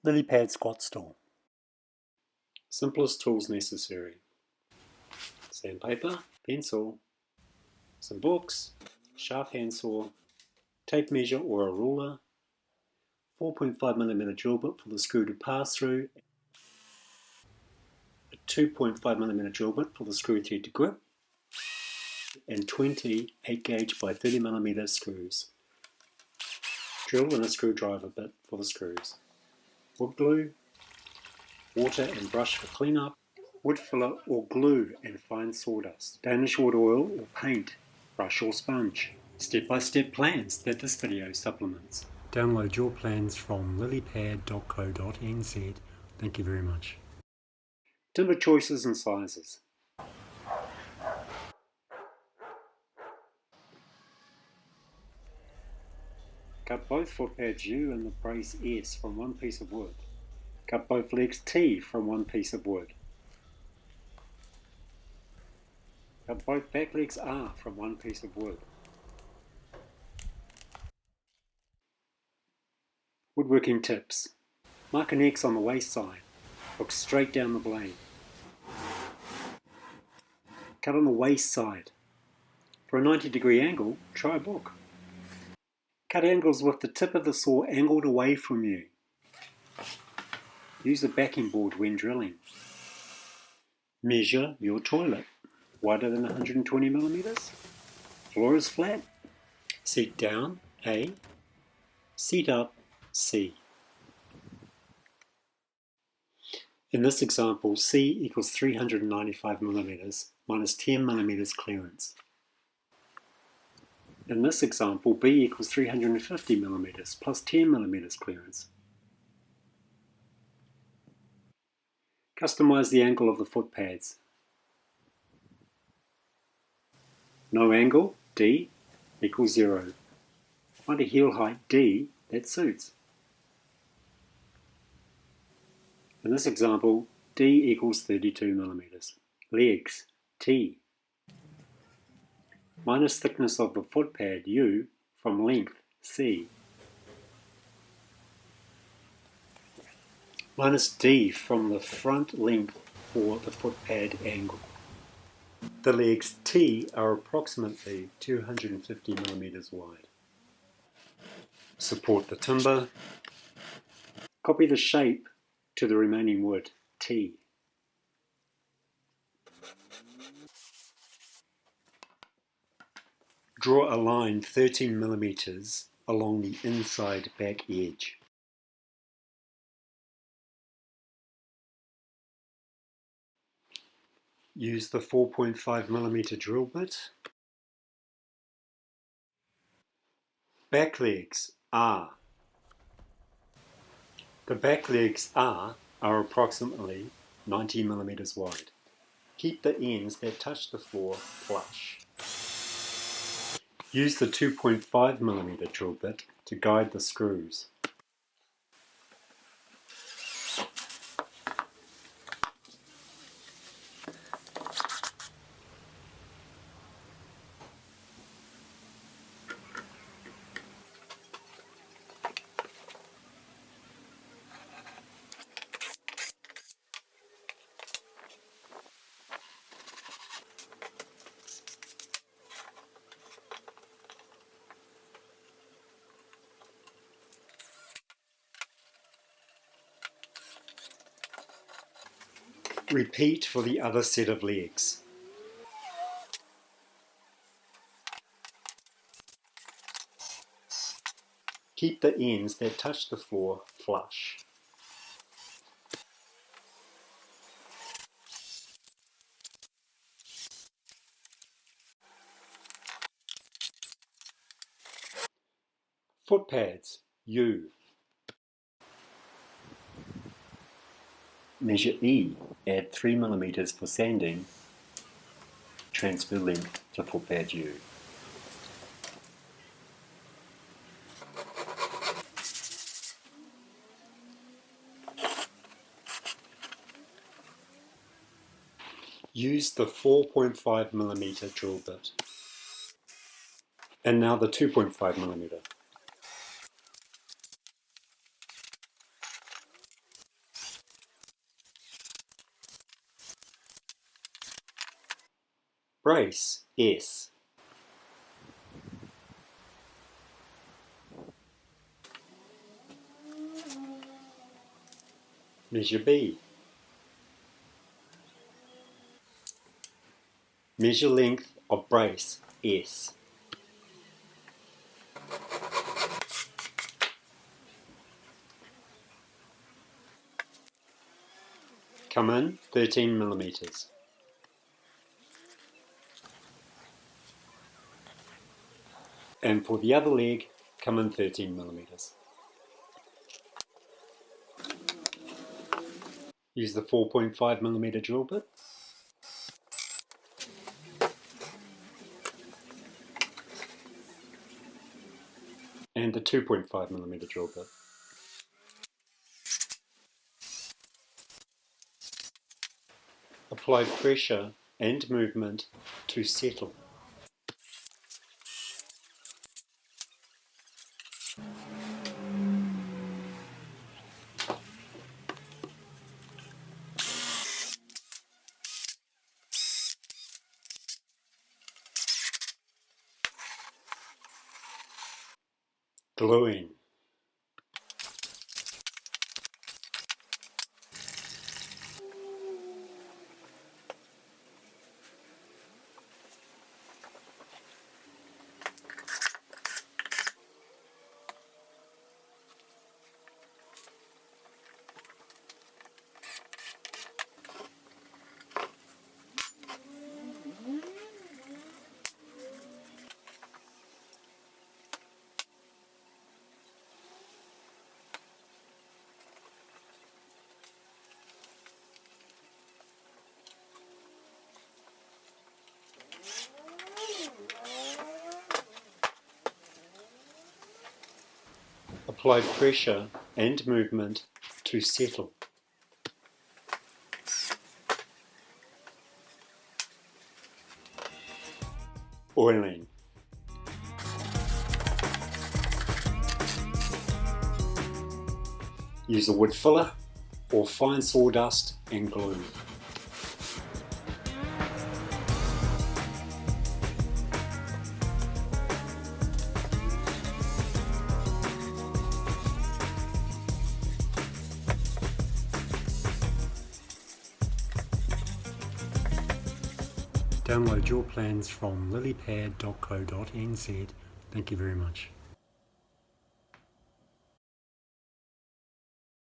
Lillipad Squatting Stool. Simplest tools necessary: sandpaper, pencil, some books, sharp handsaw, tape measure or a ruler, 4.5mm drill bit for the screw to pass through, a 2.5mm drill bit for the screw thread to grip, and 20 8-gauge by 30mm screws. Drill and a screwdriver bit for the screws. Wood glue, water and brush for cleanup, wood filler or glue and fine sawdust, Danish wood oil or paint, brush or sponge. Step-by-step plans that this video supplements. Download your plans from lillipad.co.nz. Thank you very much. Timber choices and sizes. Cut both footpads U and the brace S from one piece of wood. Cut both legs T from one piece of wood. Cut both back legs R from one piece of wood. Woodworking tips. Mark an X on the waist side. Look straight down the blade. Cut on the waist side. For a 90-degree angle, try a book. Cut angles with the tip of the saw angled away from you. Use a backing board when drilling. Measure your toilet. Wider than 120mm. Floor is flat. Seat down, A. Seat up, C. In this example, C equals 395mm minus 10mm clearance. In this example, B equals 350mm plus 10mm clearance. Customize the angle of the foot pads. No angle, D, equals 0. Find a heel height, D, that suits. In this example, D equals 32mm. Legs, T. Minus thickness of the foot pad, U, from length, C. Minus D from the front length for the foot pad angle. The legs T are approximately 250mm wide. Support the timber. Copy the shape to the remaining wood, T. Draw a line 13mm along the inside back edge. Use the 4.5mm drill bit. Back legs R. The back legs R are approximately 90mm wide. Keep the ends that touch the floor flush. Use the 2.5mm drill bit to guide the screws. Repeat for the other set of legs. Keep the ends that touch the floor flush. Foot pads, U. Measure E, add 3mm for sanding, transfer length to footpad U. Use the 4.5mm drill bit. And now the 2.5mm. Brace, S. Measure B. Measure length of brace, S. Come in 13 millimeters. And for the other leg, come in 13 millimeters. Use the 4.5 millimeter drill bit. And the 2.5 millimeter drill bit. Apply pressure and movement to settle. Gluing. Apply pressure and movement to settle. Oiling. Use a wood filler or fine sawdust and glue. Download your plans from lillipad.co.nz. Thank you very much.